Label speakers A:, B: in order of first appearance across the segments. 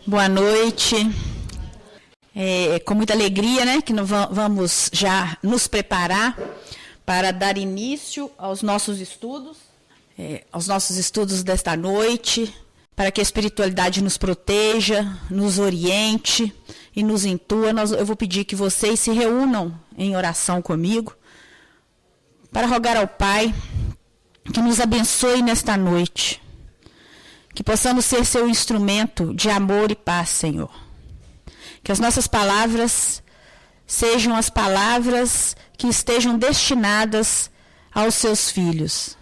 A: Boa noite. Com muita alegria, né, que nós vamos já nos preparar para dar início aos nossos estudos desta noite, para que a espiritualidade nos proteja, nos oriente e nos intua. Eu vou pedir que vocês se reúnam em oração comigo, para rogar ao Pai que nos abençoe nesta noite, que possamos ser seu instrumento de amor e paz, Senhor. Que as nossas palavras sejam as palavras que estejam destinadas aos seus filhos.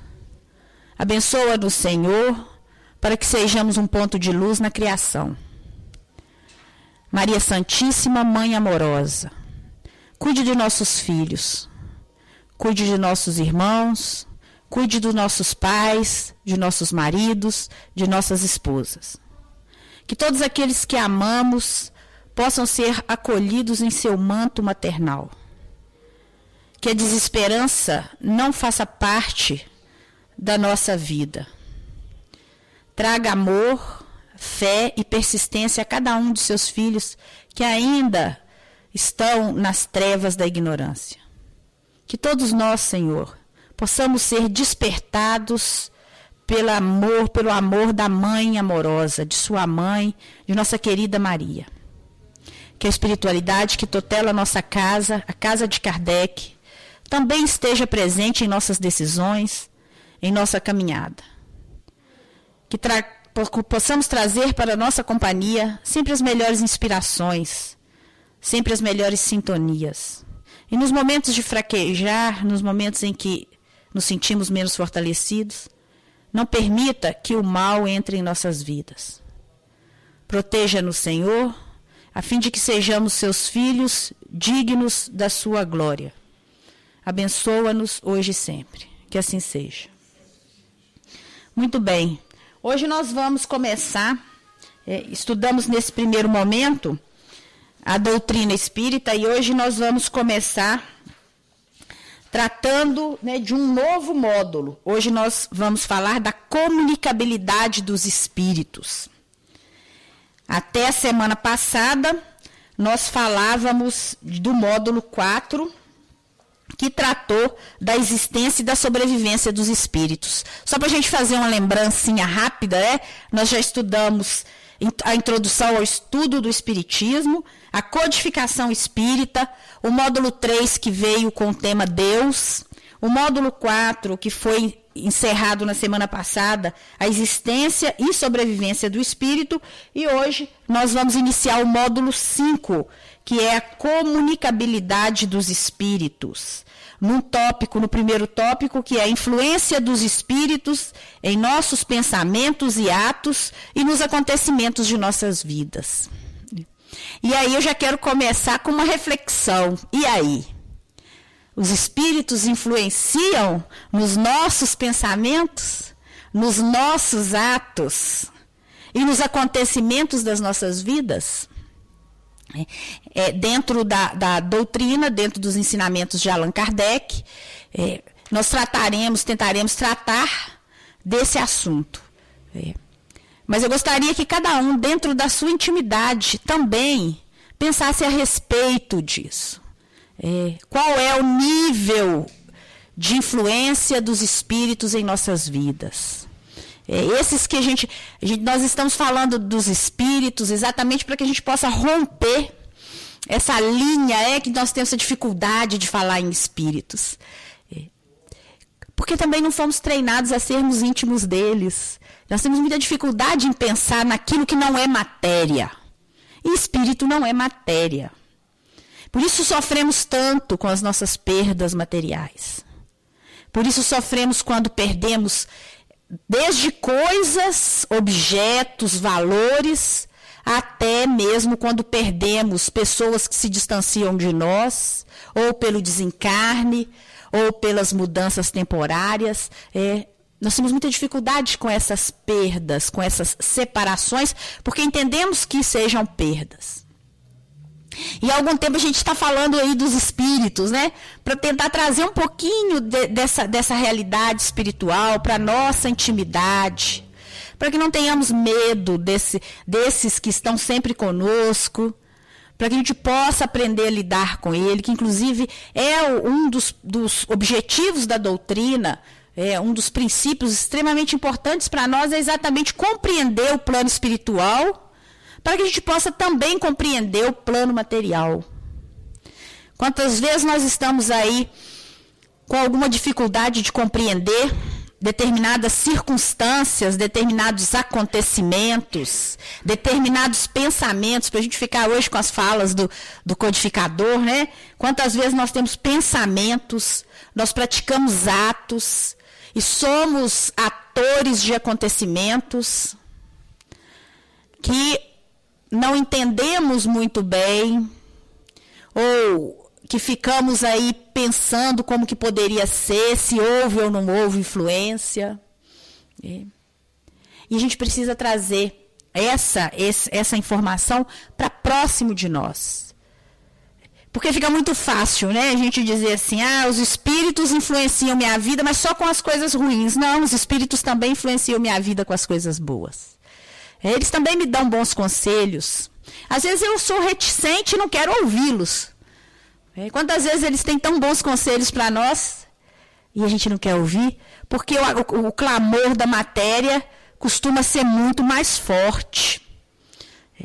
A: Abençoa-nos, Senhor, para que sejamos um ponto de luz na criação. Maria Santíssima, Mãe amorosa, cuide de nossos filhos, cuide de nossos irmãos, cuide dos nossos pais, de nossos maridos, de nossas esposas. Que todos aqueles que amamos possam ser acolhidos em seu manto maternal. Que a desesperança não faça parte da nossa vida. Traga amor, fé e persistência a cada um de seus filhos que ainda estão nas trevas da ignorância. Que todos nós, Senhor, possamos ser despertados pelo amor da Mãe amorosa, de sua mãe, de nossa querida Maria. Que a espiritualidade que tutela a nossa casa, a casa de Kardec, também esteja presente em nossas decisões, em nossa caminhada. Que possamos trazer para a nossa companhia sempre as melhores inspirações, sempre as melhores sintonias. E nos momentos de fraquejar, nos momentos em que nos sentimos menos fortalecidos, não permita que o mal entre em nossas vidas. Proteja-nos, Senhor, a fim de que sejamos seus filhos dignos da sua glória. Abençoa-nos hoje e sempre. Que assim seja. Muito bem. Hoje nós vamos começar, estudamos nesse primeiro momento a doutrina espírita e hoje nós vamos começar tratando, né, de um novo módulo. Hoje nós vamos falar da comunicabilidade dos espíritos. Até a semana passada, nós falávamos do módulo 4, que tratou da existência e da sobrevivência dos espíritos. Só para a gente fazer uma lembrancinha rápida, nós já estudamos a introdução ao estudo do espiritismo, a codificação espírita, o módulo 3, que veio com o tema Deus, o módulo 4, que foi encerrado na semana passada, a existência e sobrevivência do espírito, e hoje nós vamos iniciar o módulo 5, que é a comunicabilidade dos espíritos. No primeiro tópico, que é a influência dos espíritos em nossos pensamentos e atos e nos acontecimentos de nossas vidas. E aí eu já quero começar com uma reflexão. E aí? Os espíritos influenciam nos nossos pensamentos, nos nossos atos e nos acontecimentos das nossas vidas? Dentro da doutrina, dentro dos ensinamentos de Allan Kardec, nós tentaremos tratar desse assunto. Mas eu gostaria que cada um, dentro da sua intimidade, também pensasse a respeito disso. Qual é o nível de influência dos espíritos em nossas vidas? Esses que nós estamos falando dos espíritos exatamente para que a gente possa romper essa linha, que nós temos essa dificuldade de falar em espíritos. Porque também não fomos treinados a sermos íntimos deles. Nós temos muita dificuldade em pensar naquilo que não é matéria. E espírito não é matéria. Por isso sofremos tanto com as nossas perdas materiais. Por isso sofremos quando perdemos desde coisas, objetos, valores, até mesmo quando perdemos pessoas que se distanciam de nós, ou pelo desencarne, ou pelas mudanças temporárias. Nós temos muita dificuldade com essas perdas, com essas separações, porque entendemos que sejam perdas. E há algum tempo a gente está falando aí dos espíritos, né? Para tentar trazer um pouquinho dessa realidade espiritual para a nossa intimidade, para que não tenhamos medo desses que estão sempre conosco, para que a gente possa aprender a lidar com ele, que inclusive é um dos objetivos da doutrina, um dos princípios extremamente importantes para nós, é exatamente compreender o plano espiritual, para que a gente possa também compreender o plano material. Quantas vezes nós estamos aí com alguma dificuldade de compreender determinadas circunstâncias, determinados acontecimentos, determinados pensamentos, para a gente ficar hoje com as falas do codificador, né? Quantas vezes nós temos pensamentos, nós praticamos atos e somos atores de acontecimentos que não entendemos muito bem, ou que ficamos aí pensando como que poderia ser, se houve ou não houve influência. E a gente precisa trazer essa informação para próximo de nós. Porque fica muito fácil, né, a gente dizer assim, os espíritos influenciam minha vida, mas só com as coisas ruins. Não, os espíritos também influenciam minha vida com as coisas boas. Eles também me dão bons conselhos. Às vezes eu sou reticente e não quero ouvi-los. Quantas vezes eles têm tão bons conselhos para nós e a gente não quer ouvir? Porque o clamor da matéria costuma ser muito mais forte.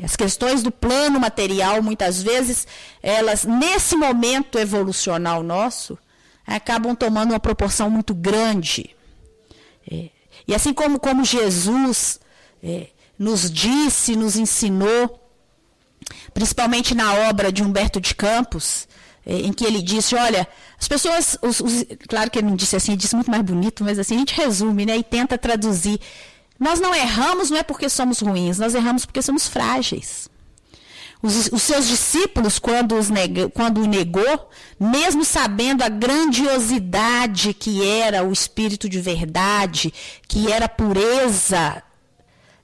A: As questões do plano material, muitas vezes, elas, nesse momento evolucional nosso, acabam tomando uma proporção muito grande. E assim como Jesus nos disse, nos ensinou, principalmente na obra de Humberto de Campos, em que ele disse, olha, as pessoas, claro que ele não disse assim, ele disse muito mais bonito, mas assim, a gente resume, né, e tenta traduzir. Nós não erramos, não é porque somos ruins, nós erramos porque somos frágeis. Os seus discípulos, quando o negou, mesmo sabendo a grandiosidade que era o Espírito de verdade, que era a pureza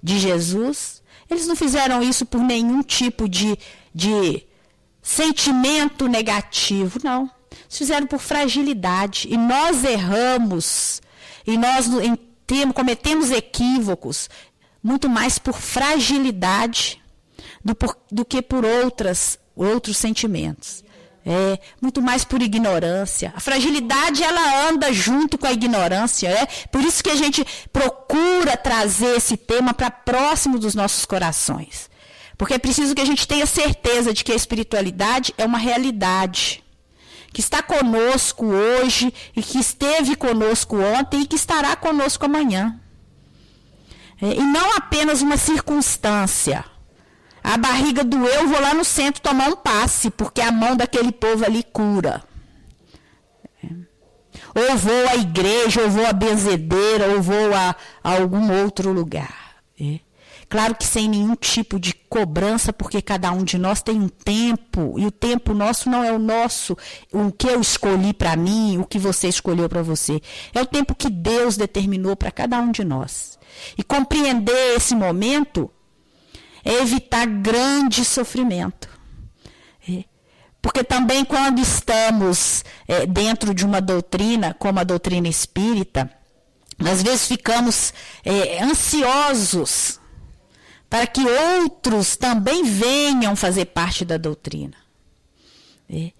A: de Jesus, eles não fizeram isso por nenhum tipo de sentimento negativo, não. Eles fizeram por fragilidade. E nós erramos, e nós cometemos equívocos, muito mais por fragilidade do que por outros sentimentos. Muito mais por ignorância. A fragilidade, ela anda junto com a ignorância. Por isso que a gente procura trazer esse tema para próximo dos nossos corações. Porque é preciso que a gente tenha certeza de que a espiritualidade é uma realidade, que está conosco hoje, e que esteve conosco ontem, e que estará conosco amanhã. E não apenas uma circunstância. A barriga doeu, vou lá no centro tomar um passe, porque a mão daquele povo ali cura. Ou vou à igreja, ou vou à benzedeira, ou vou a algum outro lugar. Claro que sem nenhum tipo de cobrança, porque cada um de nós tem um tempo, e o tempo nosso não é o nosso, o que eu escolhi para mim, o que você escolheu para você. É o tempo que Deus determinou para cada um de nós. E compreender esse momento é evitar grande sofrimento. Porque também quando estamos dentro de uma doutrina, como a doutrina espírita, às vezes ficamos ansiosos para que outros também venham fazer parte da doutrina. E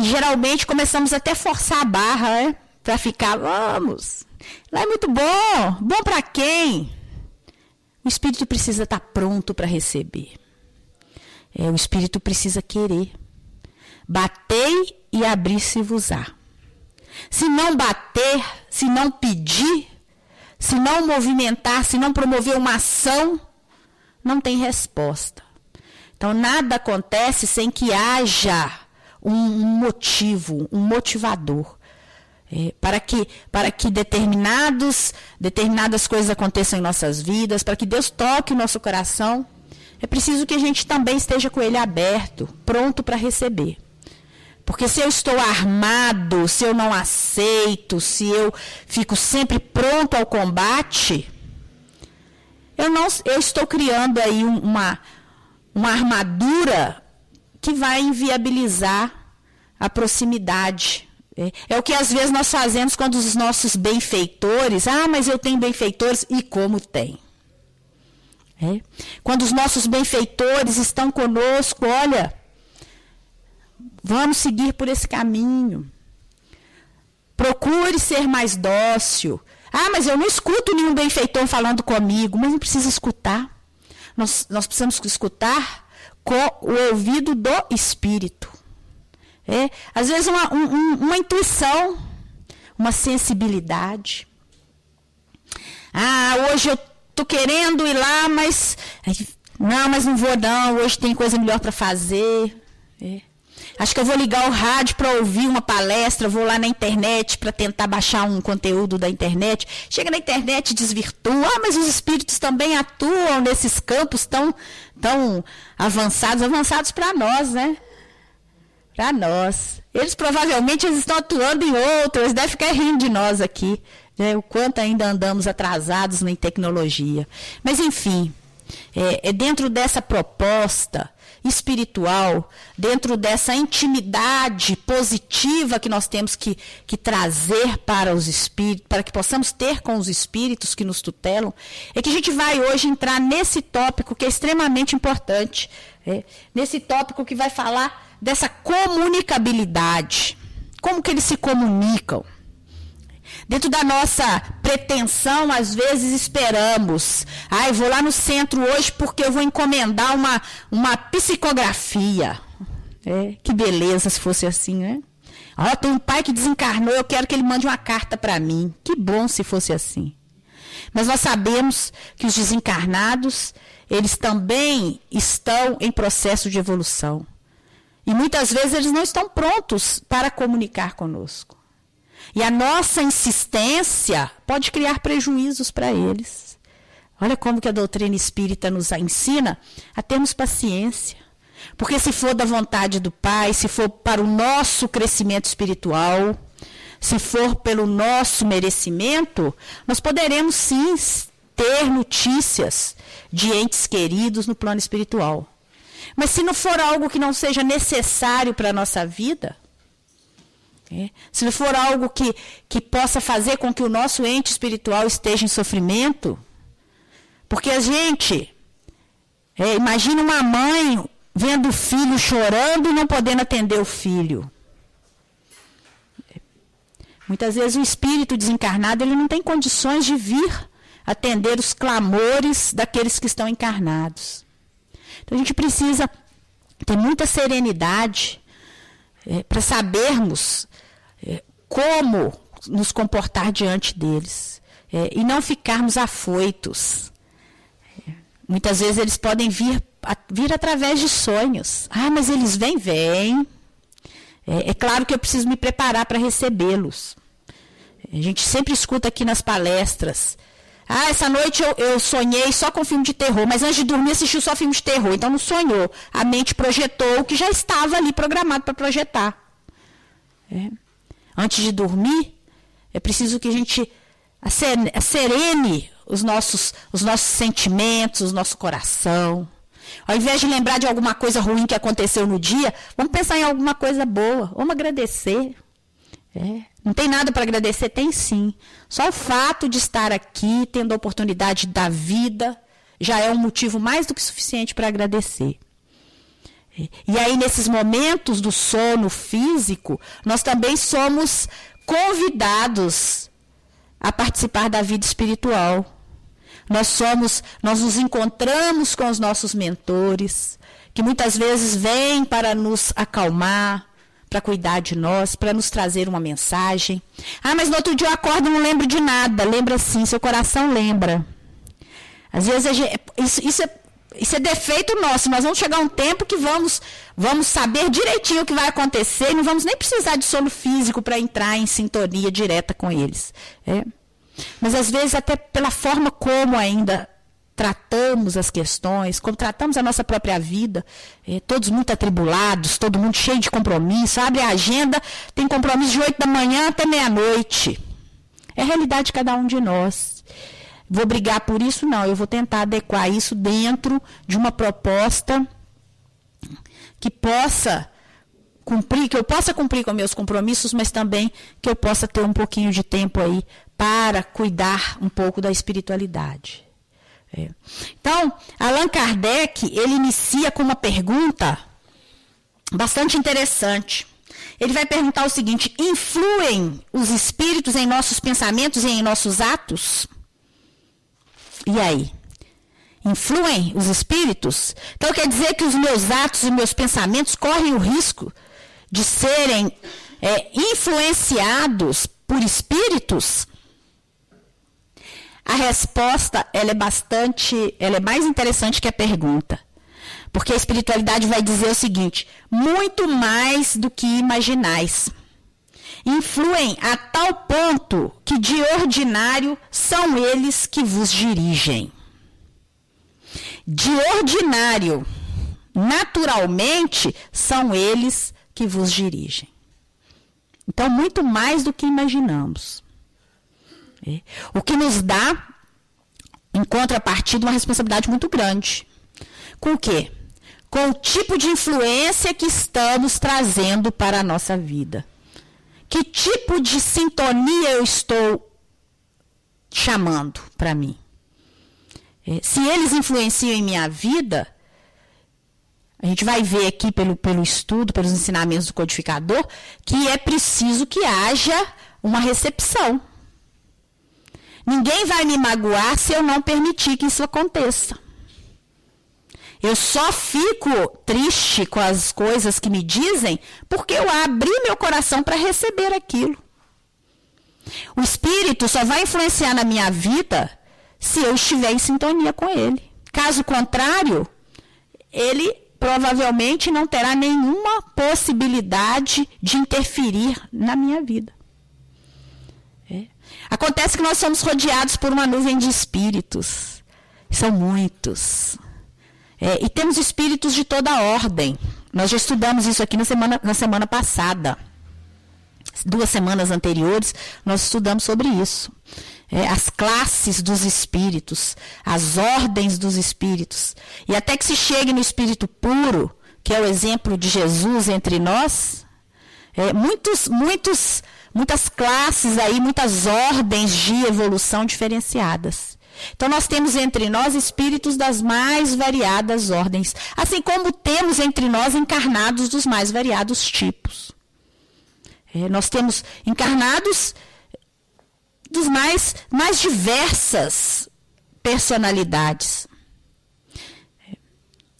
A: geralmente começamos até a forçar a barra, para ficar, vamos, lá é muito bom. Bom para quem? O espírito precisa estar pronto para receber. O espírito precisa querer. Batei e abrir-se-vos-á. Se não bater, se não pedir, se não movimentar, se não promover uma ação, não tem resposta. Então, nada acontece sem que haja um motivo, um motivador. Para que determinadas coisas aconteçam em nossas vidas, para que Deus toque o nosso coração, é preciso que a gente também esteja com ele aberto, pronto para receber. Porque se eu estou armado, se eu não aceito, se eu fico sempre pronto ao combate, eu estou criando aí uma armadura que vai inviabilizar a proximidade. É o que às vezes nós fazemos quando os nossos benfeitores, mas eu tenho benfeitores, e como tem. Quando os nossos benfeitores estão conosco, olha, vamos seguir por esse caminho. Procure ser mais dócil. Ah, mas eu não escuto nenhum benfeitor falando comigo. Mas não precisa escutar. Nós precisamos escutar com o ouvido do Espírito. Às vezes uma intuição, uma sensibilidade. Ah, hoje eu estou querendo ir lá, mas não vou não. Hoje tem coisa melhor para fazer. Acho que eu vou ligar o rádio para ouvir uma palestra, vou lá na internet para tentar baixar um conteúdo da internet. Chega na internet e desvirtua. Ah, mas os espíritos também atuam nesses campos tão avançados para nós, né? Para nós. Eles provavelmente estão atuando em outros, eles devem ficar rindo de nós aqui, né? O quanto ainda andamos atrasados na tecnologia. Mas, enfim, dentro dessa proposta espiritual, dentro dessa intimidade positiva que nós temos que trazer para os espíritos, para que possamos ter com os espíritos que nos tutelam, é que a gente vai hoje entrar nesse tópico que é extremamente importante, nesse tópico que vai falar dessa comunicabilidade, como que eles se comunicam. Dentro da nossa pretensão, às vezes esperamos. Eu vou lá no centro hoje porque eu vou encomendar uma psicografia. Que beleza se fosse assim, né? Tem um pai que desencarnou, eu quero que ele mande uma carta para mim. Que bom se fosse assim. Mas nós sabemos que os desencarnados, eles também estão em processo de evolução. E muitas vezes eles não estão prontos para comunicar conosco. E a nossa insistência pode criar prejuízos para eles. Olha como que a doutrina espírita nos ensina a termos paciência. Porque se for da vontade do Pai, se for para o nosso crescimento espiritual, se for pelo nosso merecimento, nós poderemos sim ter notícias de entes queridos no plano espiritual. Mas se não for algo que não seja necessário para a nossa vida, se não for algo que possa fazer com que o nosso ente espiritual esteja em sofrimento, porque a gente, imagina uma mãe vendo o filho chorando e não podendo atender o filho. Muitas vezes o espírito desencarnado ele não tem condições de vir atender os clamores daqueles que estão encarnados. Então a gente precisa ter muita serenidade para sabermos como nos comportar diante deles e não ficarmos afoitos. Muitas vezes eles podem vir através de sonhos. Mas eles vêm. É claro que eu preciso me preparar para recebê-los. A gente sempre escuta aqui nas palestras. Essa noite eu sonhei só com filme de terror, mas antes de dormir assistiu só filme de terror. Então não sonhou. A mente projetou o que já estava ali programado para projetar. Antes de dormir, é preciso que a gente serene os nossos sentimentos, o nosso coração. Ao invés de lembrar de alguma coisa ruim que aconteceu no dia, vamos pensar em alguma coisa boa, vamos agradecer. Não tem nada para agradecer? Tem sim. Só o fato de estar aqui, tendo a oportunidade da vida, já é um motivo mais do que suficiente para agradecer. E aí, nesses momentos do sono físico, nós também somos convidados a participar da vida espiritual. Nós nos encontramos com os nossos mentores, que muitas vezes vêm para nos acalmar, para cuidar de nós, para nos trazer uma mensagem. Mas no outro dia eu acordo e não lembro de nada. Lembra sim, seu coração lembra. Às vezes isso é defeito nosso. Nós vamos chegar a um tempo que vamos saber direitinho o que vai acontecer e não vamos nem precisar de sono físico para entrar em sintonia direta com eles. Mas às vezes até pela forma como ainda tratamos as questões, como tratamos a nossa própria vida, todos muito atribulados, todo mundo cheio de compromisso, abre a agenda, tem compromisso de 8 da manhã até meia-noite. É a realidade de cada um de nós. Vou brigar por isso? Não, eu vou tentar adequar isso dentro de uma proposta que possa cumprir, que eu possa cumprir com meus compromissos, mas também que eu possa ter um pouquinho de tempo aí para cuidar um pouco da espiritualidade. Então, Allan Kardec, ele inicia com uma pergunta bastante interessante. Ele vai perguntar o seguinte: influem os espíritos em nossos pensamentos e em nossos atos? E aí? Influem os espíritos? Então quer dizer que os meus atos e meus pensamentos correm o risco de serem influenciados por espíritos? A resposta ela é mais interessante que a pergunta. Porque a espiritualidade vai dizer o seguinte: muito mais do que imaginais. Influem a tal ponto que de ordinário são eles que vos dirigem. De ordinário, naturalmente, são eles que vos dirigem. Então, muito mais do que imaginamos. O que nos dá, em contrapartida, uma responsabilidade muito grande. Com o quê? Com o tipo de influência que estamos trazendo para a nossa vida. Que tipo de sintonia eu estou chamando para mim? Se eles influenciam em minha vida, a gente vai ver aqui pelo estudo, pelos ensinamentos do codificador, que é preciso que haja uma recepção. Ninguém vai me magoar se eu não permitir que isso aconteça. Eu só fico triste com as coisas que me dizem porque eu abri meu coração para receber aquilo. O Espírito só vai influenciar na minha vida se eu estiver em sintonia com ele. Caso contrário, ele provavelmente não terá nenhuma possibilidade de interferir na minha vida. Acontece que nós somos rodeados por uma nuvem de espíritos. São muitos. E temos espíritos de toda ordem. Nós já estudamos isso aqui na semana passada. 2 semanas anteriores, nós estudamos sobre isso. As classes dos espíritos, as ordens dos espíritos. E até que se chegue no espírito puro, que é o exemplo de Jesus entre nós, muitas classes aí, muitas ordens de evolução diferenciadas. Então, nós temos entre nós espíritos das mais variadas ordens, assim como temos entre nós encarnados dos mais variados tipos. Nós temos encarnados dos mais diversas personalidades.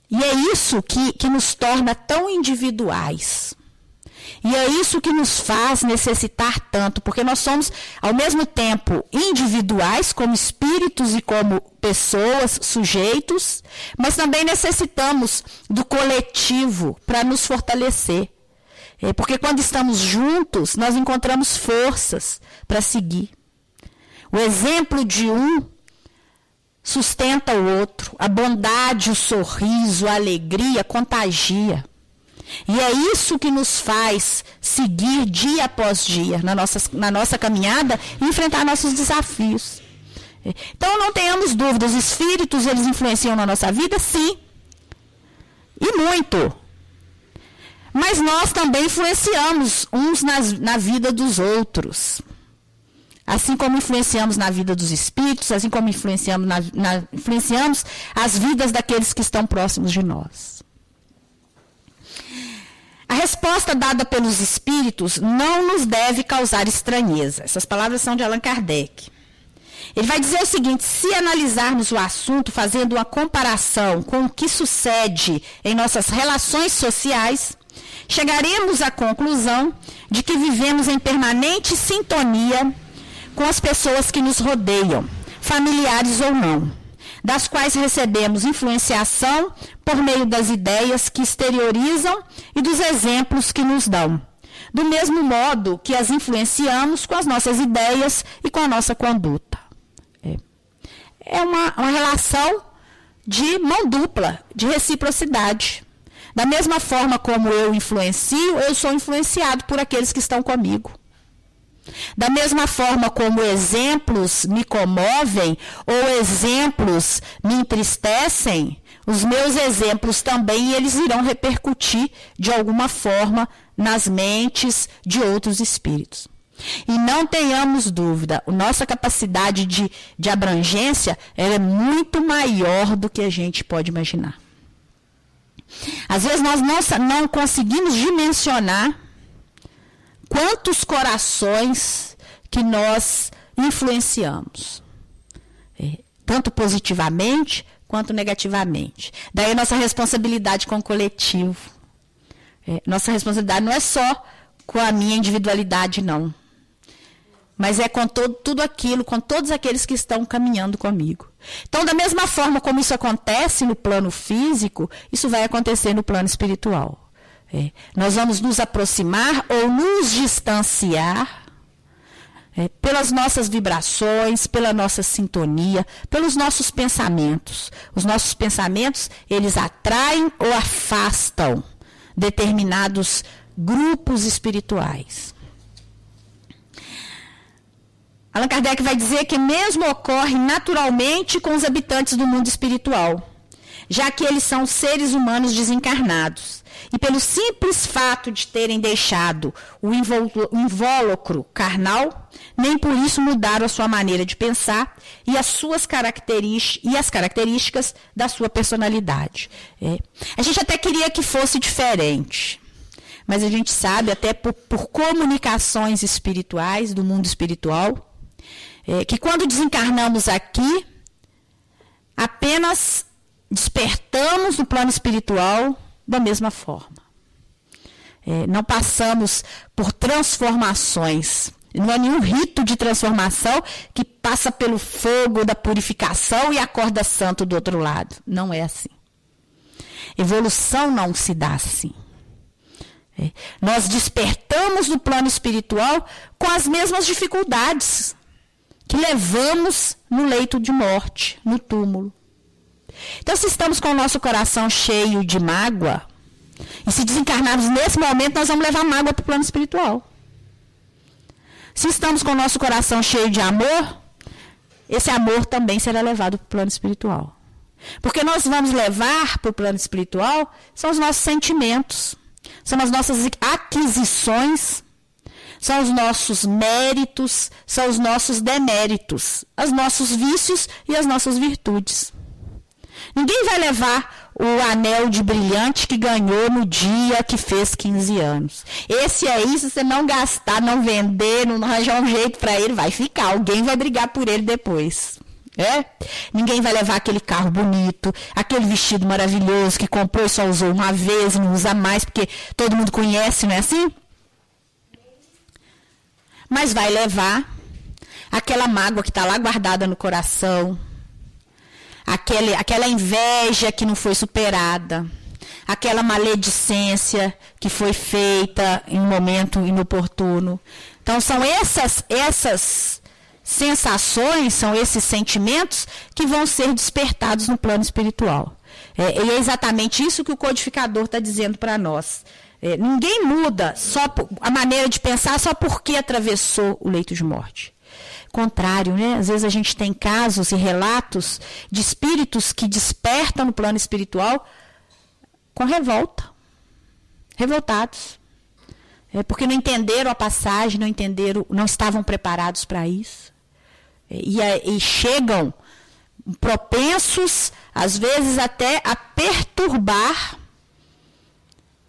A: E é isso que nos torna tão individuais. E é isso que nos faz necessitar tanto, porque nós somos, ao mesmo tempo, individuais, como espíritos e como pessoas, sujeitos, mas também necessitamos do coletivo para nos fortalecer. Porque quando estamos juntos, nós encontramos forças para seguir. O exemplo de um sustenta o outro. A bondade, o sorriso, a alegria contagia. E é isso que nos faz seguir dia após dia na nossa caminhada e enfrentar nossos desafios. Então, não tenhamos dúvidas, os espíritos, eles influenciam na nossa vida? Sim. E muito. Mas nós também influenciamos uns na vida dos outros. Assim como influenciamos na vida dos espíritos, assim como influenciamos as vidas daqueles que estão próximos de nós. A resposta dada pelos espíritos não nos deve causar estranheza. Essas palavras são de Allan Kardec. Ele vai dizer o seguinte: se analisarmos o assunto fazendo uma comparação com o que sucede em nossas relações sociais, chegaremos à conclusão de que vivemos em permanente sintonia com as pessoas que nos rodeiam, familiares ou não, das quais recebemos influenciação por meio das ideias que exteriorizam e dos exemplos que nos dão, do mesmo modo que as influenciamos com as nossas ideias e com a nossa conduta. É uma relação de mão dupla, de reciprocidade. Da mesma forma como eu influencio, eu sou influenciado por aqueles que estão comigo. Da mesma forma como exemplos me comovem ou exemplos me entristecem, os meus exemplos também eles irão repercutir de alguma forma nas mentes de outros espíritos. E não tenhamos dúvida, a nossa capacidade de abrangência ela é muito maior do que a gente pode imaginar. Às vezes nós não conseguimos dimensionar quantos corações que nós influenciamos, tanto positivamente quanto negativamente. Daí a nossa responsabilidade com o coletivo. Nossa responsabilidade não é só com a minha individualidade, não. Mas é com tudo aquilo, com todos aqueles que estão caminhando comigo. Então, da mesma forma como isso acontece no plano físico, isso vai acontecer no plano espiritual. Nós vamos nos aproximar ou nos distanciar pelas nossas vibrações, pela nossa sintonia, pelos nossos pensamentos. Os nossos pensamentos, eles atraem ou afastam determinados grupos espirituais. Allan Kardec vai dizer que mesmo ocorre naturalmente com os habitantes do mundo espiritual, já que eles são seres humanos desencarnados. E pelo simples fato de terem deixado o invólucro carnal, nem por isso mudaram a sua maneira de pensar e as características da sua personalidade. A gente até queria que fosse diferente, mas a gente sabe, até por comunicações espirituais, do mundo espiritual, que quando desencarnamos aqui, apenas despertamos no plano espiritual da mesma forma. Não passamos por transformações. Não há nenhum rito de transformação que passa pelo fogo da purificação e acorda santo do outro lado. Não é assim. Evolução não se dá assim. Nós despertamos no plano espiritual com as mesmas dificuldades que levamos no leito de morte, no túmulo. Então, se estamos com o nosso coração cheio de mágoa, e se desencarnarmos nesse momento, nós vamos levar mágoa para o plano espiritual. Se estamos com o nosso coração cheio de amor, esse amor também será levado para o plano espiritual. Porque nós vamos levar para o plano espiritual são os nossos sentimentos, são as nossas aquisições, são os nossos méritos, são os nossos deméritos, os nossos vícios e as nossas virtudes. Ninguém vai levar o anel de brilhante que ganhou no dia que fez 15 anos. Esse aí, se você não gastar, não vender, não arranjar um jeito para ele, vai ficar. Alguém vai brigar por ele depois. Ninguém vai levar aquele carro bonito, aquele vestido maravilhoso que comprou e só usou uma vez, não usa mais, porque todo mundo conhece, não é assim? Mas vai levar aquela mágoa que está lá guardada no coração, aquela inveja que não foi superada, aquela maledicência que foi feita em um momento inoportuno. Então, são essas sensações, são esses sentimentos que vão ser despertados no plano espiritual. E é exatamente isso que o codificador está dizendo para nós. Ninguém muda a maneira de pensar só porque atravessou o leito de morte. Contrário, né? Às vezes a gente tem casos e relatos de espíritos que despertam no plano espiritual com revolta, revoltados. Porque não entenderam a passagem, não estavam preparados para isso. E chegam propensos, às vezes até a perturbar,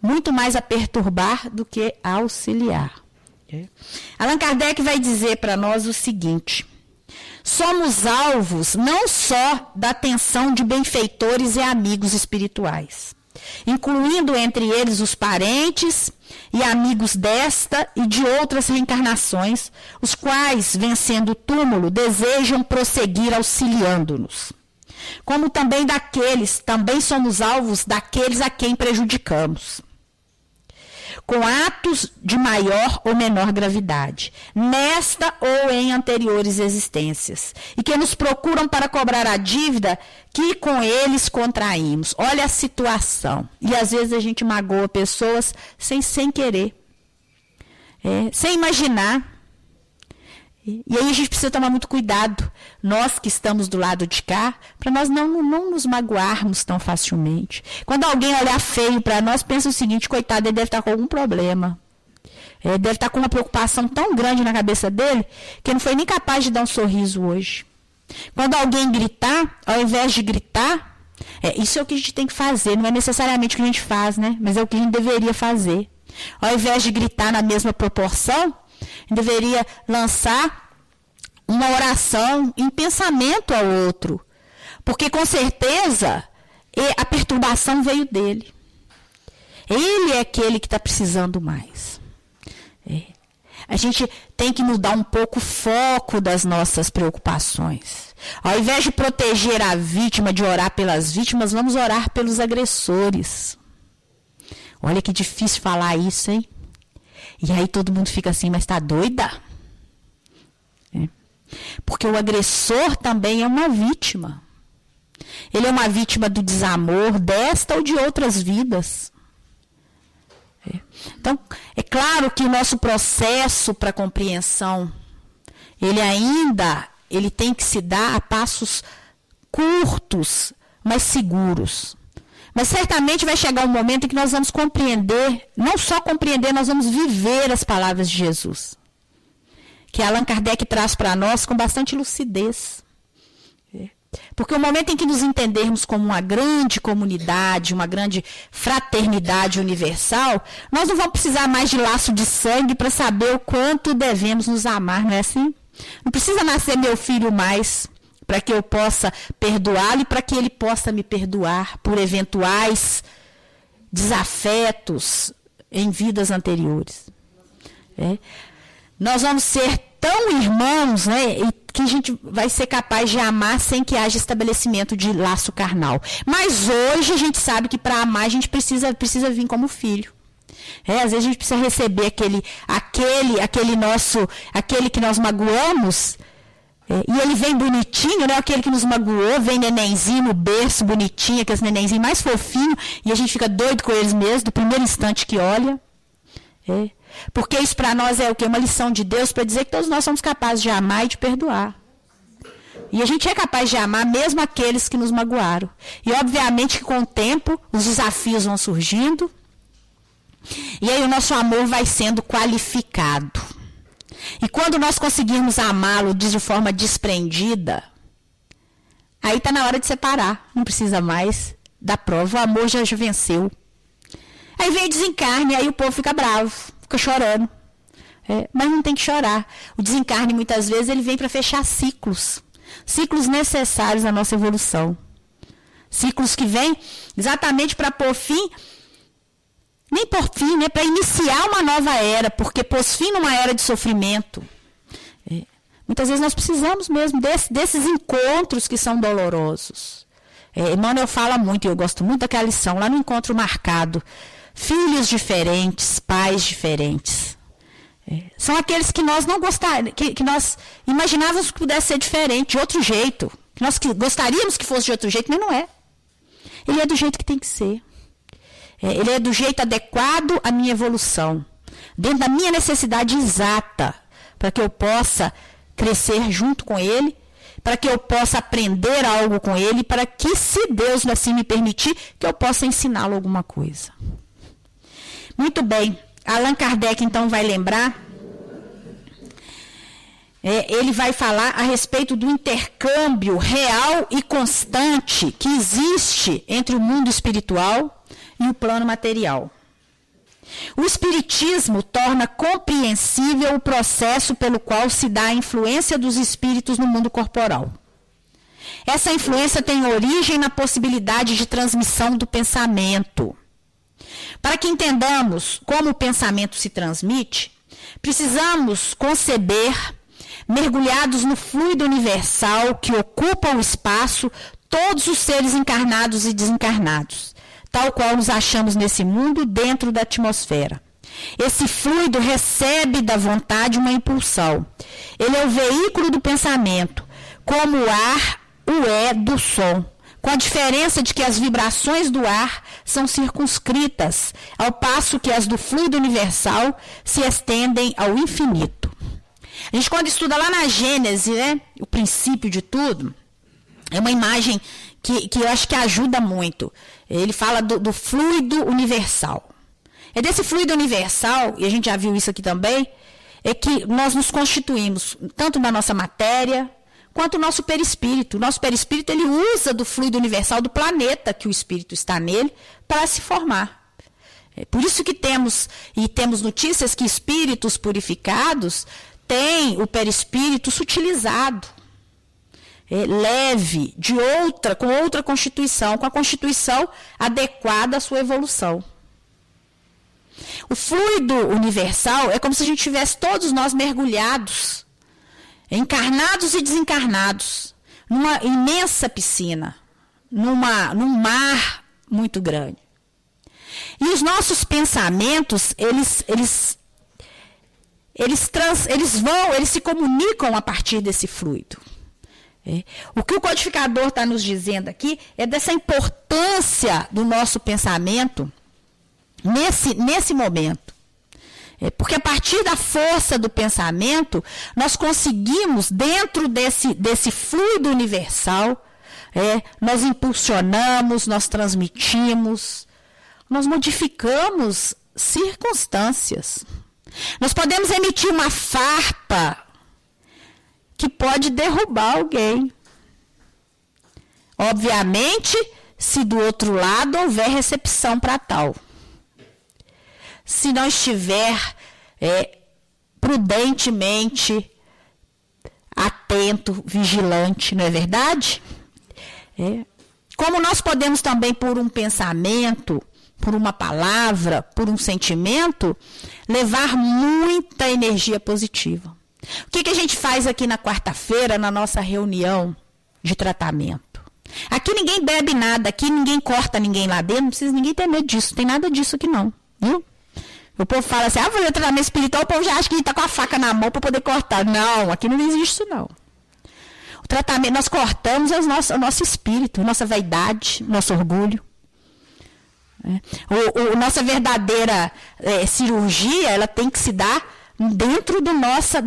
A: muito mais a perturbar do que a auxiliar. Allan Kardec vai dizer para nós o seguinte: somos alvos não só da atenção de benfeitores e amigos espirituais, incluindo entre eles os parentes e amigos desta e de outras reencarnações, os quais, vencendo o túmulo, desejam prosseguir auxiliando-nos. Como também também somos alvos daqueles a quem prejudicamos, com atos de maior ou menor gravidade, nesta ou em anteriores existências, e que nos procuram para cobrar a dívida que com eles contraímos. Olha a situação. E às vezes a gente magoa pessoas sem querer, sem imaginar. E aí a gente precisa tomar muito cuidado, nós que estamos do lado de cá, para nós não nos magoarmos tão facilmente. Quando alguém olhar feio para nós, pensa o seguinte: coitado, ele deve estar com algum problema. Deve estar com uma preocupação tão grande na cabeça dele que não foi nem capaz de dar um sorriso hoje. Quando alguém gritar, ao invés de gritar, isso é o que a gente tem que fazer, não é necessariamente o que a gente faz, né? Mas é o que a gente deveria fazer. Ao invés de gritar na mesma proporção, a gente deveria lançar uma oração em pensamento ao outro. Porque com certeza a perturbação veio dele. Ele é aquele que está precisando mais. A gente tem que mudar um pouco o foco das nossas preocupações. Ao invés de proteger a vítima, de orar pelas vítimas, vamos orar pelos agressores. Olha que difícil falar isso, hein? E aí todo mundo fica assim, mas está doida? Porque o agressor também é uma vítima. Ele é uma vítima do desamor desta ou de outras vidas. Então, é claro que o nosso processo para compreensão, ele tem que se dar a passos curtos, mas seguros. Mas certamente vai chegar um momento em que nós vamos compreender, não só compreender, nós vamos viver as palavras de Jesus. Que Allan Kardec traz para nós com bastante lucidez. Porque o momento em que nos entendermos como uma grande comunidade, uma grande fraternidade universal, nós não vamos precisar mais de laço de sangue para saber o quanto devemos nos amar, não é assim? Não precisa nascer meu filho mais para que eu possa perdoá-lo e para que ele possa me perdoar por eventuais desafetos em vidas anteriores. Nós vamos ser tão irmãos, né, que a gente vai ser capaz de amar sem que haja estabelecimento de laço carnal. Mas hoje a gente sabe que para amar a gente precisa vir como filho. Às vezes a gente precisa receber aquele que nós magoamos, e ele vem bonitinho, né? Aquele que nos magoou, vem nenenzinho no berço, bonitinho, aqueles nenenzinhos mais fofinhos, e a gente fica doido com eles mesmo, do primeiro instante que olha. Porque isso para nós é o quê? Uma lição de Deus para dizer que todos nós somos capazes de amar e de perdoar. E a gente é capaz de amar mesmo aqueles que nos magoaram. E obviamente que com o tempo os desafios vão surgindo. E aí o nosso amor vai sendo qualificado. E quando nós conseguirmos amá-lo de forma desprendida, aí está na hora de separar. Não precisa mais da prova. O amor já venceu. Aí vem o desencarne, aí o povo fica bravo, fica chorando. Mas não tem que chorar. O desencarne, muitas vezes, ele vem para fechar ciclos. Ciclos necessários à nossa evolução. Ciclos que vêm exatamente para pôr fim, nem por fim, né, para iniciar uma nova era, porque pôs fim numa era de sofrimento. Muitas vezes nós precisamos mesmo desses encontros que são dolorosos. Emmanuel fala muito, e eu gosto muito daquela lição, lá no encontro marcado. Filhos diferentes, pais diferentes. São aqueles que nós não gostaríamos, que nós imaginávamos que pudesse ser diferente, de outro jeito. Que nós gostaríamos que fosse de outro jeito, mas não é. Ele é do jeito que tem que ser. Ele é do jeito adequado à minha evolução. Dentro da minha necessidade exata, para que eu possa crescer junto com ele, para que eu possa aprender algo com ele, para que, se Deus assim me permitir, que eu possa ensiná-lo alguma coisa. Muito bem. Allan Kardec, então, vai lembrar, ele vai falar a respeito do intercâmbio real e constante que existe entre o mundo espiritual e o plano material. O Espiritismo torna compreensível o processo pelo qual se dá a influência dos espíritos no mundo corporal. Essa influência tem origem na possibilidade de transmissão do pensamento. Para que entendamos como o pensamento se transmite, precisamos conceber, mergulhados no fluido universal que ocupa o espaço, todos os seres encarnados e desencarnados, tal qual nos achamos nesse mundo dentro da atmosfera. Esse fluido recebe da vontade uma impulsão. Ele é o veículo do pensamento, como o ar o é do som, com a diferença de que as vibrações do ar são circunscritas, ao passo que as do fluido universal se estendem ao infinito. A gente, quando estuda lá na Gênese, né, o princípio de tudo, é uma imagem que eu acho que ajuda muito. Ele fala do fluido universal. É desse fluido universal, e a gente já viu isso aqui também, é que nós nos constituímos, tanto na nossa matéria, quanto o nosso perispírito. O nosso perispírito, ele usa do fluido universal do planeta, que o espírito está nele, para se formar. É por isso que temos notícias que espíritos purificados têm o perispírito sutilizado, leve, com outra constituição, com a constituição adequada à sua evolução. O fluido universal é como se a gente tivesse todos nós mergulhados, encarnados e desencarnados, numa imensa piscina, num mar muito grande. E os nossos pensamentos, eles se comunicam a partir desse fluido. O que o codificador está nos dizendo aqui é dessa importância do nosso pensamento nesse momento. Porque a partir da força do pensamento, nós conseguimos, dentro desse fluido universal, nós impulsionamos, nós transmitimos, nós modificamos circunstâncias. Nós podemos emitir uma farpa que pode derrubar alguém. Obviamente, se do outro lado houver recepção para tal. Se não estiver prudentemente atento, vigilante, não é verdade? Como nós podemos também, por um pensamento, por uma palavra, por um sentimento, levar muita energia positiva. O que a gente faz aqui na quarta-feira, na nossa reunião de tratamento? Aqui ninguém bebe nada, aqui ninguém corta ninguém lá dentro, não precisa ninguém ter medo disso, não tem nada disso aqui não, viu? O povo fala assim, vou fazer tratamento espiritual, o povo já acha que a gente está com a faca na mão para poder cortar. Não, aqui não existe isso não. O tratamento, nós cortamos o nosso espírito, a nossa vaidade, nosso orgulho. Nossa verdadeira cirurgia, ela tem que se dar dentro da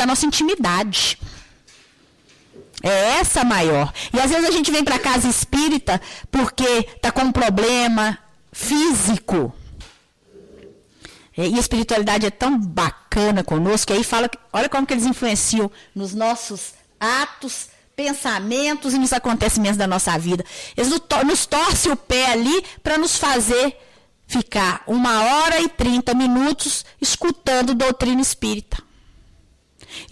A: nossa intimidade. É essa a maior. E às vezes a gente vem para a casa espírita porque está com um problema físico. E a espiritualidade é tão bacana conosco, que aí fala, olha como que eles influenciam nos nossos atos, pensamentos e nos acontecimentos da nossa vida. Eles nos torcem o pé ali para nos fazer ficar 1h30 escutando doutrina espírita,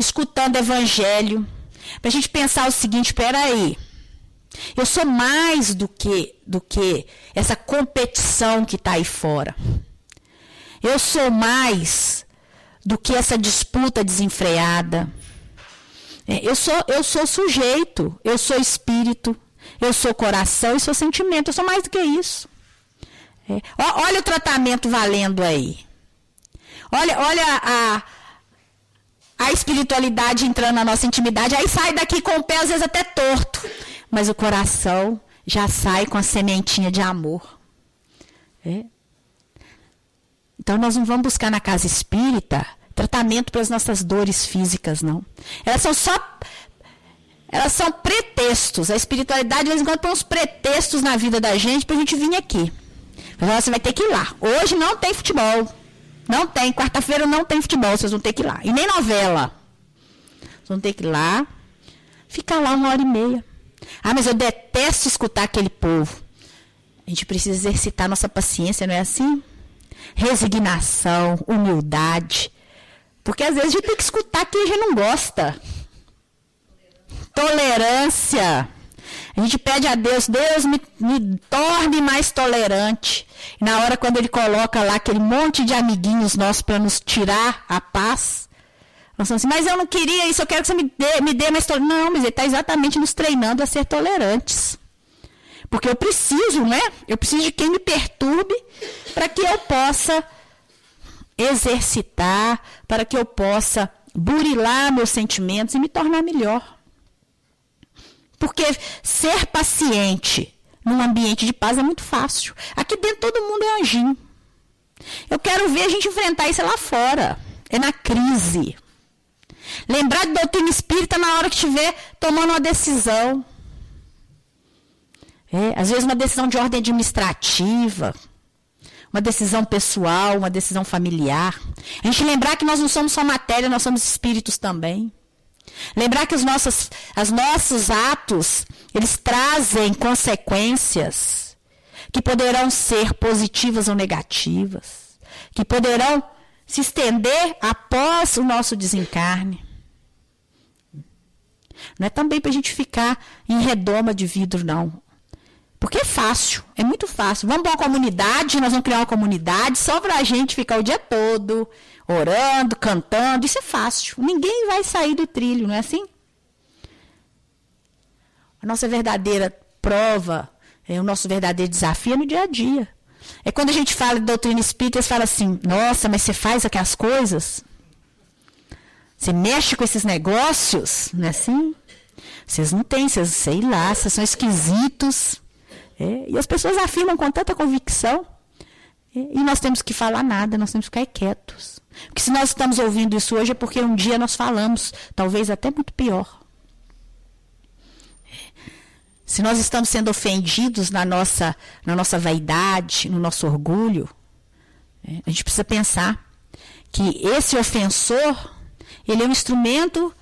A: escutando evangelho, para a gente pensar o seguinte, espera aí, eu sou mais do que essa competição que está aí fora. Eu sou mais do que essa disputa desenfreada. Eu sou sujeito, eu sou espírito, eu sou coração, eu sou sentimento, eu sou mais do que isso. Olha o tratamento valendo aí. Olha a espiritualidade entrando na nossa intimidade, aí sai daqui com o pé às vezes até torto, mas o coração já sai com a sementinha de amor. Então, nós não vamos buscar na casa espírita tratamento para as nossas dores físicas, não. Elas são pretextos. A espiritualidade, de vez em quando, põe uns pretextos na vida da gente para a gente vir aqui. Você vai ter que ir lá. Hoje não tem futebol. Não tem. Quarta-feira não tem futebol. Vocês vão ter que ir lá. E nem novela. Vocês vão ter que ir lá. Ficar lá 1h30. Mas eu detesto escutar aquele povo. A gente precisa exercitar nossa paciência, não é assim? Resignação, humildade. Porque às vezes a gente tem que escutar quem a gente não gosta. Tolerância. A gente pede a Deus, Deus me torne mais tolerante. E na hora quando Ele coloca lá aquele monte de amiguinhos nossos para nos tirar a paz, nós falamos assim, mas eu não queria isso, eu quero que você me dê mais tolerância. Não, mas Ele está exatamente nos treinando a ser tolerantes. Porque eu preciso, né? Eu preciso de quem me perturbe para que eu possa exercitar, para que eu possa burilar meus sentimentos e me tornar melhor. Porque ser paciente num ambiente de paz é muito fácil. Aqui dentro todo mundo é anjinho. Eu quero ver a gente enfrentar isso lá fora. É na crise. Lembrar de doutrina espírita na hora que estiver tomando uma decisão. Às vezes uma decisão de ordem administrativa, uma decisão pessoal, uma decisão familiar. A gente lembrar que nós não somos só matéria, nós somos espíritos também. Lembrar que os nossos atos, eles trazem consequências que poderão ser positivas ou negativas, que poderão se estender após o nosso desencarne. Não é também para a gente ficar em redoma de vidro, não. Porque é fácil, é muito fácil. Vamos para uma comunidade, nós vamos criar uma comunidade só para a gente ficar o dia todo orando, cantando. Isso é fácil. Ninguém vai sair do trilho, não é assim? A nossa verdadeira prova, o nosso verdadeiro desafio é no dia a dia. É quando a gente fala de doutrina espírita, eles falam assim, nossa, mas você faz aquelas coisas? Você mexe com esses negócios? Não é assim? Vocês não têm, vocês, sei lá, vocês são esquisitos. E as pessoas afirmam com tanta convicção. E nós temos que falar nada, nós temos que ficar quietos. Porque se nós estamos ouvindo isso hoje é porque um dia nós falamos, talvez até muito pior. Se nós estamos sendo ofendidos na nossa vaidade, no nosso orgulho, a gente precisa pensar que esse ofensor, ele é um instrumento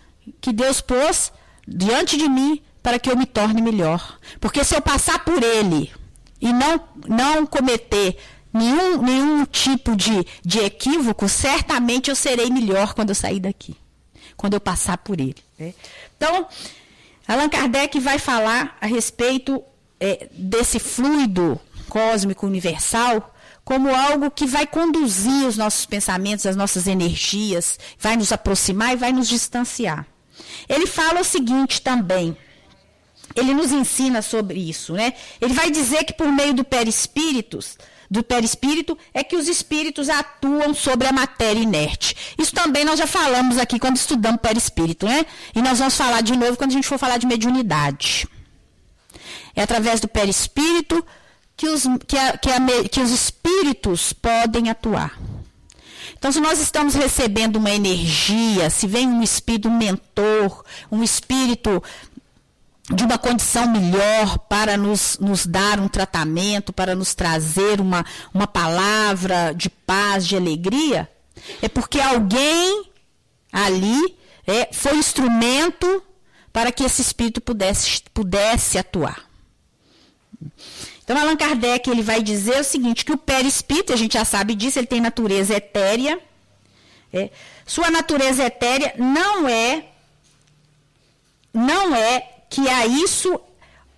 A: que Deus pôs diante de mim para que eu me torne melhor. Porque se eu passar por ele e não cometer nenhum tipo de equívoco, certamente eu serei melhor quando eu sair daqui. Quando eu passar por ele. Então, Allan Kardec vai falar a respeito desse fluido cósmico universal como algo que vai conduzir os nossos pensamentos, as nossas energias, vai nos aproximar e vai nos distanciar. Ele fala o seguinte também, ele nos ensina sobre isso, né? Ele vai dizer que por meio do perispírito é que os espíritos atuam sobre a matéria inerte. Isso também nós já falamos aqui quando estudamos perispírito, né? E nós vamos falar de novo quando a gente for falar de mediunidade. É através do perispírito que os espíritos podem atuar. Então, se nós estamos recebendo uma energia, se vem um espírito mentor, um espírito de uma condição melhor para nos dar um tratamento, para nos trazer uma palavra de paz, de alegria, é porque alguém ali foi instrumento para que esse espírito pudesse atuar. Então, Allan Kardec ele vai dizer o seguinte, que o perispírito, a gente já sabe disso, ele tem natureza etérea. Sua natureza etérea não é que a isso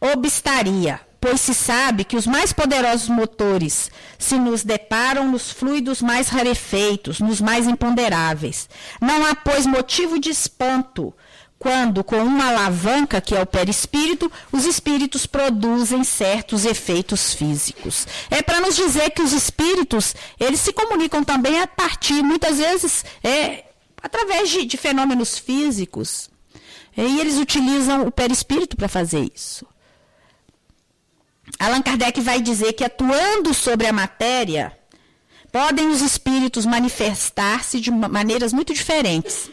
A: obstaria, pois se sabe que os mais poderosos motores se nos deparam nos fluidos mais rarefeitos, nos mais imponderáveis. Não há, pois, motivo de espanto quando, com uma alavanca, que é o perispírito, os espíritos produzem certos efeitos físicos. É para nos dizer que os espíritos, eles se comunicam também a partir, muitas vezes, através de fenômenos físicos. E eles utilizam o perispírito para fazer isso. Allan Kardec vai dizer que, atuando sobre a matéria, podem os espíritos manifestar-se de maneiras muito diferentes.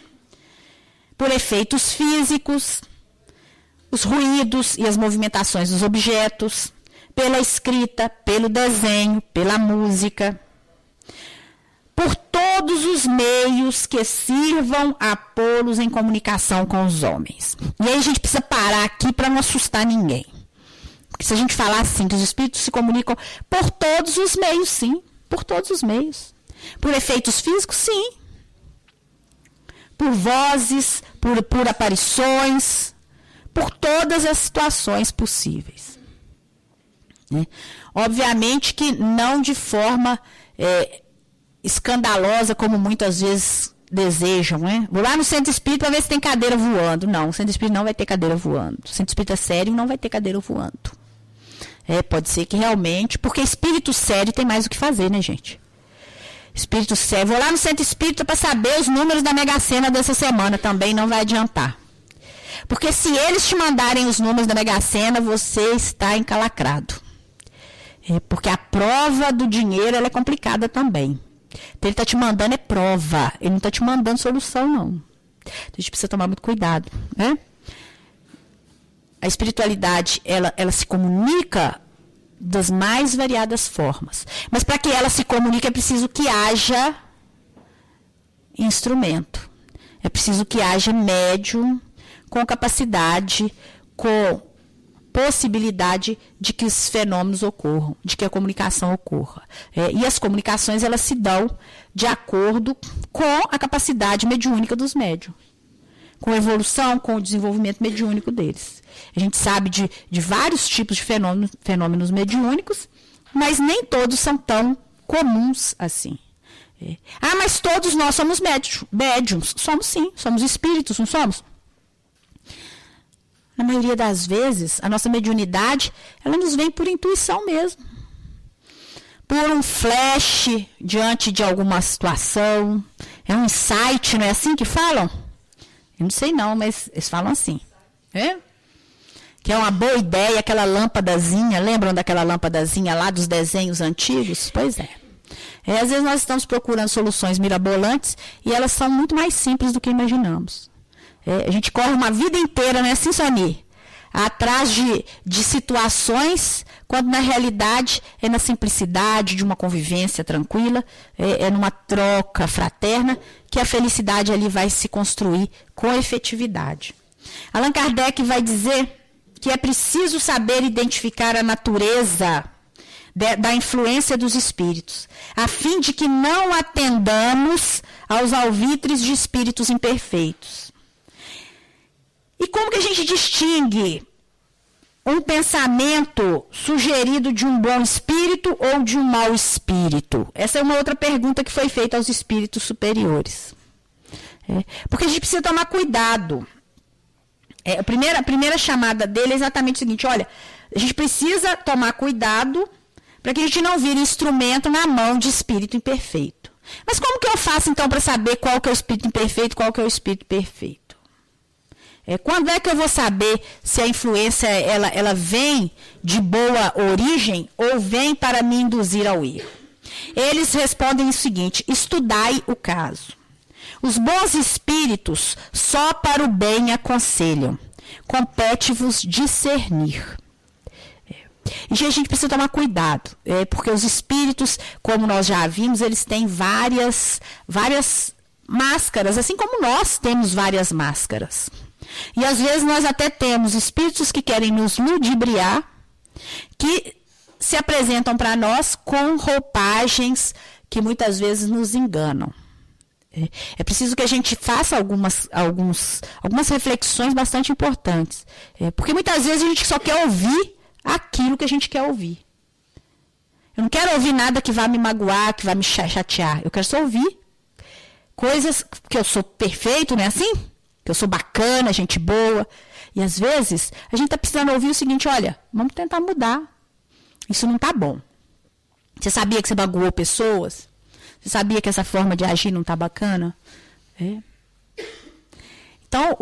A: Por efeitos físicos, os ruídos e as movimentações dos objetos, pela escrita, pelo desenho, pela música, por todos os meios que sirvam a pô-los em comunicação com os homens. E aí a gente precisa parar aqui para não assustar ninguém. Porque se a gente falar assim, que os espíritos se comunicam por todos os meios, sim, por todos os meios. Por efeitos físicos, sim. Por vozes, por aparições, por todas as situações possíveis. Obviamente que não de forma escandalosa, como muitas vezes desejam. Vou lá no centro espírita para ver se tem cadeira voando. Não, o centro espírita não vai ter cadeira voando. O centro espírita sério não vai ter cadeira voando. Pode ser que realmente, porque espírito sério tem mais o que fazer, né, gente? Espírito sério. Vou lá no centro espírita para saber os números da Mega Sena dessa semana. Também não vai adiantar. Porque se eles te mandarem os números da Mega Sena, você está encalacrado. Porque a prova do dinheiro ela é complicada também. Então, ele está te mandando prova. Ele não está te mandando solução, não. Então, a gente precisa tomar muito cuidado. A espiritualidade, ela se comunica das mais variadas formas. Mas para que ela se comunique é preciso que haja instrumento. É preciso que haja médium com capacidade, com possibilidade de que os fenômenos ocorram, de que a comunicação ocorra. E as comunicações, elas se dão de acordo com a capacidade mediúnica dos médiuns, com a evolução, com o desenvolvimento mediúnico deles. A gente sabe de vários tipos de fenômenos mediúnicos, mas nem todos são tão comuns assim. Mas todos nós somos médiums. Somos sim, somos espíritos, não somos? Na maioria das vezes, a nossa mediunidade, ela nos vem por intuição mesmo. Por um flash diante de alguma situação. É um insight, não é assim que falam? Eu não sei não, mas eles falam assim. Que é uma boa ideia, aquela lâmpadazinha. Lembram daquela lâmpadazinha lá dos desenhos antigos? Pois é. Às vezes nós estamos procurando soluções mirabolantes e elas são muito mais simples do que imaginamos. A gente corre uma vida inteira, não é assim, Sony? Atrás de situações, quando na realidade é na simplicidade de uma convivência tranquila, é numa troca fraterna, que a felicidade ali vai se construir com efetividade. Allan Kardec vai dizer que é preciso saber identificar a natureza da influência dos espíritos, a fim de que não atendamos aos alvitres de espíritos imperfeitos. E como que a gente distingue um pensamento sugerido de um bom espírito ou de um mau espírito? Essa é uma outra pergunta que foi feita aos espíritos superiores. Porque a gente precisa tomar cuidado. A primeira chamada dele é exatamente o seguinte: olha, a gente precisa tomar cuidado para que a gente não vire instrumento na mão de espírito imperfeito. Mas como que eu faço, então, para saber qual que é o espírito imperfeito e qual que é o espírito perfeito? Quando é que eu vou saber se a influência ela vem de boa origem ou vem para me induzir ao erro? Eles respondem o seguinte: estudai o caso. Os bons espíritos só para o bem aconselham. Compete-vos discernir. E a gente precisa tomar cuidado, porque os espíritos, como nós já vimos, eles têm várias máscaras, assim como nós temos várias máscaras. E às vezes nós até temos espíritos que querem nos ludibriar, que se apresentam para nós com roupagens que muitas vezes nos enganam. É preciso que a gente faça algumas reflexões bastante importantes, porque muitas vezes a gente só quer ouvir aquilo que a gente quer ouvir. Eu não quero ouvir nada que vá me magoar, que vá me chatear. Eu quero só ouvir coisas que eu sou perfeito, não é assim? Que eu sou bacana, gente boa. E às vezes a gente está precisando ouvir o seguinte: olha, vamos tentar mudar. Isso não está bom. Você sabia que você magoou pessoas? Você sabia que essa forma de agir não está bacana? Então,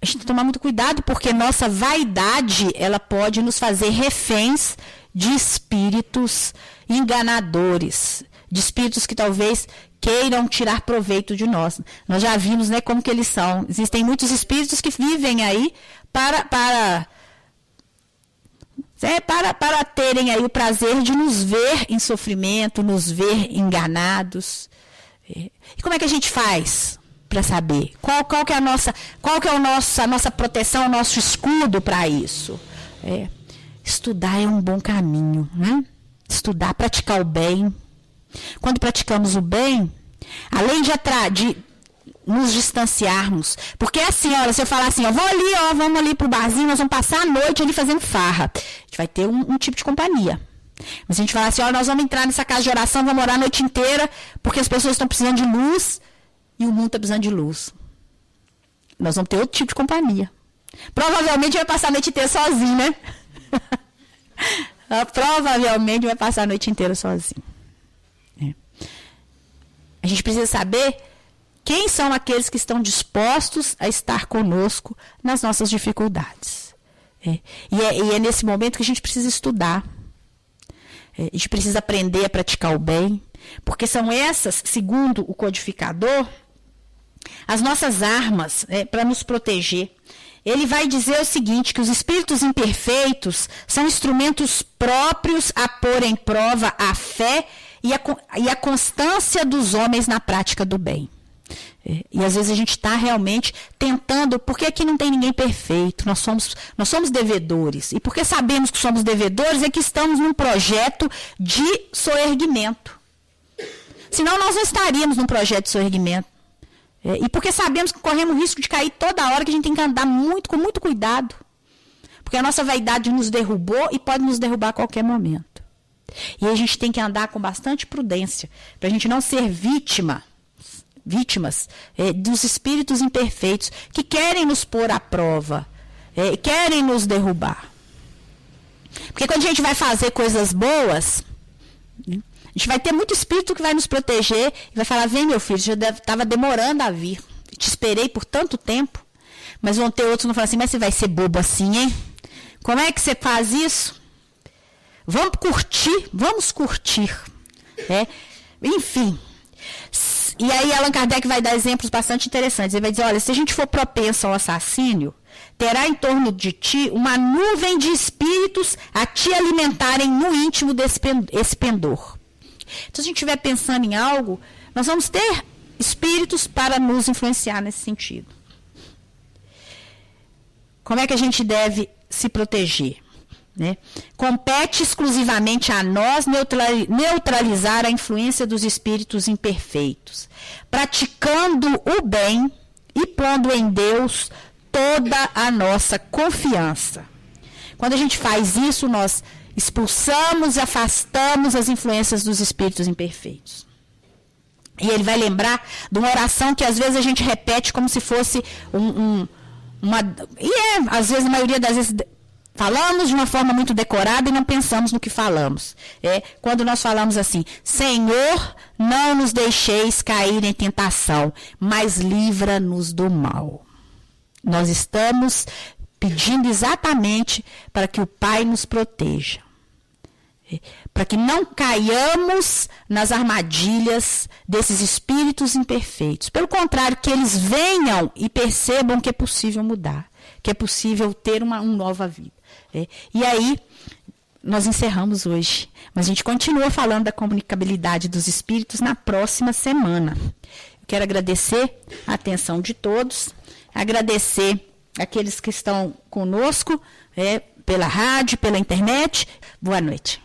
A: a gente tem que tomar muito cuidado, porque nossa vaidade, ela pode nos fazer reféns de espíritos enganadores, de espíritos que talvez queiram tirar proveito de nós. Nós já vimos, né, como que eles são. Existem muitos espíritos que vivem aí para terem aí o prazer de nos ver em sofrimento, nos ver enganados. E como é que a gente faz para saber? Qual que é a nossa proteção, o nosso escudo para isso? Estudar é um bom caminho, né? Estudar, praticar o bem. Quando praticamos o bem, além de nos distanciarmos, porque assim, olha, se eu falar assim, vamos ali pro barzinho, nós vamos passar a noite ali fazendo farra, a gente vai ter um tipo de companhia. Mas se a gente falar assim, olha, nós vamos entrar nessa casa de oração, vamos orar a noite inteira, porque as pessoas estão precisando de luz e o mundo está precisando de luz, nós vamos ter outro tipo de companhia. Provavelmente vai passar a noite inteira sozinho, né? Provavelmente vai passar a noite inteira sozinho. A gente precisa saber quem são aqueles que estão dispostos a estar conosco nas nossas dificuldades. E é nesse momento que a gente precisa estudar. A gente precisa aprender a praticar o bem, porque são essas, segundo o codificador, as nossas armas para nos proteger. ele vai dizer o seguinte, que os espíritos imperfeitos são instrumentos próprios a pôr em prova a fé e a constância dos homens na prática do bem. E às vezes a gente está realmente tentando, porque aqui não tem ninguém perfeito, nós somos devedores. E porque sabemos que somos devedores é que estamos num projeto de soerguimento. Senão nós não estaríamos num projeto de soerguimento. E porque sabemos que corremos o risco de cair toda hora, que a gente tem que andar com muito cuidado. Porque a nossa vaidade nos derrubou e pode nos derrubar a qualquer momento. E aí a gente tem que andar com bastante prudência, para a gente não ser vítimas dos espíritos imperfeitos que querem nos pôr à prova, querem nos derrubar. Porque quando a gente vai fazer coisas boas, a gente vai ter muito espírito que vai nos proteger e vai falar, vem meu filho, já estava demorando a vir, te esperei por tanto tempo. Mas vão ter outros que vão falar assim, mas você vai ser bobo assim, hein? Como é que você faz isso? Vamos curtir. Enfim. E aí Allan Kardec vai dar exemplos bastante interessantes. Ele vai dizer, olha, se a gente for propenso ao assassínio, terá em torno de ti uma nuvem de espíritos a te alimentarem no íntimo desse pendor. Então, se a gente estiver pensando em algo, nós vamos ter espíritos para nos influenciar nesse sentido. Como é que a gente deve se proteger? Compete exclusivamente a nós neutralizar a influência dos espíritos imperfeitos, praticando o bem e pondo em Deus toda a nossa confiança. Quando a gente faz isso, nós expulsamos e afastamos as influências dos espíritos imperfeitos. E ele vai lembrar de uma oração que às vezes a gente repete como se fosse às vezes, a maioria das vezes, falamos de uma forma muito decorada e não pensamos no que falamos. Quando nós falamos assim, Senhor, não nos deixeis cair em tentação, mas livra-nos do mal. Nós estamos pedindo exatamente para que o Pai nos proteja. Para que não caiamos nas armadilhas desses espíritos imperfeitos. Pelo contrário, que eles venham e percebam que é possível mudar, que é possível ter uma nova vida. E aí, nós encerramos hoje. Mas a gente continua falando da comunicabilidade dos espíritos na próxima semana. Eu quero agradecer a atenção de todos, agradecer aqueles que estão conosco, pela rádio, pela internet. Boa noite.